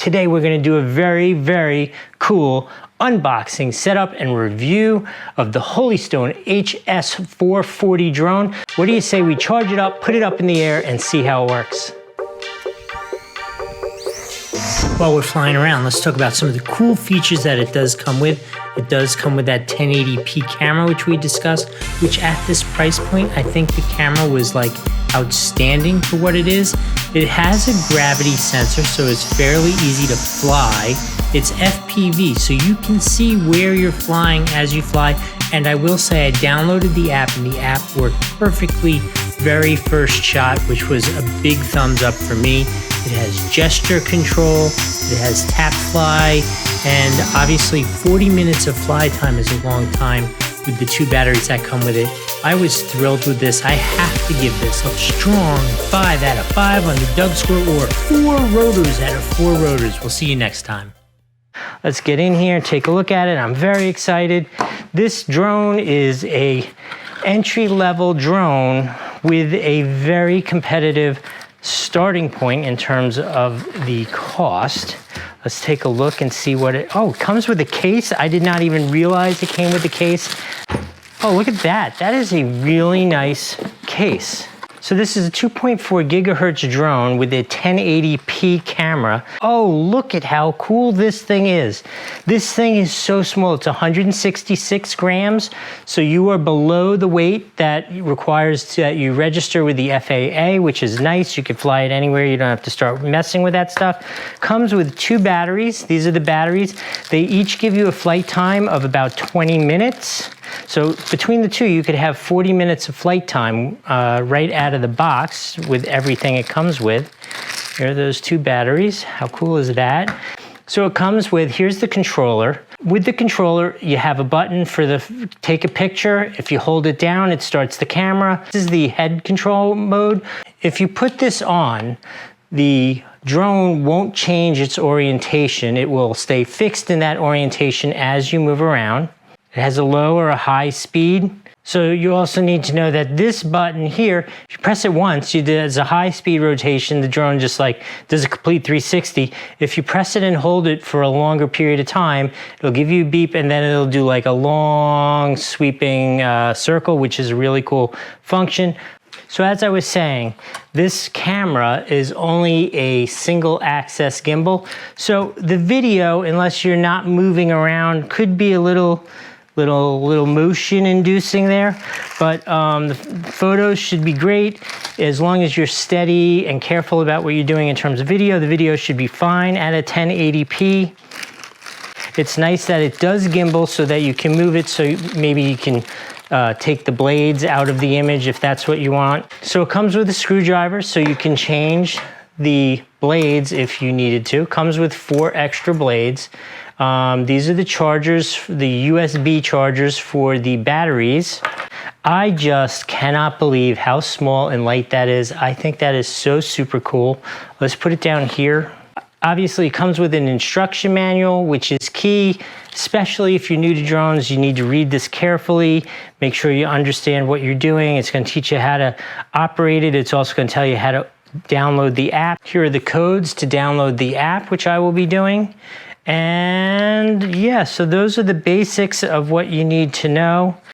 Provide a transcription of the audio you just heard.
Today we're going to do a very, very cool unboxing, setup, and review of the Holy Stone HS440 drone. What do you say we charge it up, put it up in the air, and see how it works? While we're flying around, let's talk about some of the cool features that it does come with. It does come with that 1080p camera, which we discussed, which at this price point, I think the camera was like outstanding for what it is. It has a gravity sensor, so it's fairly easy to fly. It's FPV, so you can see where you're flying as you fly. And I will say I downloaded the app and the app worked perfectly very first shot, which was a big thumbs up for me. It has gesture control, it has tap fly, and obviously 40 minutes of fly time is a long time with the 2 batteries that come with it. I was thrilled with this. I have to give this a strong 5 out of 5 on the Doug score, or 4 rotors out of 4 rotors. We'll see you next time. Let's get in here and take a look at it. I'm very excited. This drone is a entry-level drone with a very competitive starting point in terms of the cost. Let's take a look and see what it, oh, it comes with a case. I did not even realize it came with a case. Oh, look at that. That is a really nice case. So this is a 2.4 gigahertz drone with a 1080p camera. Oh, look at how cool this thing is. This thing is so small. It's 166 grams. So you are below the weight that requires that you register with the FAA, which is nice. You can fly it anywhere. You don't have to start messing with that stuff. Comes with 2 batteries. These are the batteries. They each give you a flight time of about 20 minutes. So between the two, you could have 40 minutes of flight time right out of the box with everything it comes with. Here are those 2 batteries. How cool is that? So it comes with, here's the controller. With the controller, you have a button for the take a picture. If you hold it down, it starts the camera. This is the head control mode. If you put this on, the drone won't change its orientation. It will stay fixed in that orientation as you move around. It has a low or a high speed. So you also need to know that this button here, if you press it once, there's a high speed rotation. The drone just like does a complete 360. If you press it and hold it for a longer period of time, it'll give you a beep, and then it'll do like a long sweeping circle, which is a really cool function. So as I was saying, this camera is only a single access gimbal. So the video, unless you're not moving around, could be a little motion inducing there, but the photos should be great as long as you're steady and careful about what you're doing in terms of video. The video should be fine at a 1080p. It's nice that it does gimbal so that you can move it, so maybe you can take the blades out of the image if that's what you want. So it comes with a screwdriver, so you can change the blades if you needed to. Comes with 4 extra blades. These are the chargers, the USB chargers for the batteries. I just cannot believe how small and light that is. I think that is so super cool. Let's put it down here. Obviously, it comes with an instruction manual, which is key, especially if you're new to drones. You need to read this carefully. Make sure you understand what you're doing. It's going to teach you how to operate it. It's also going to tell you how to download the app. Here are the codes to download the app, which I will be doing. And yeah, so those are the basics of what you need to know.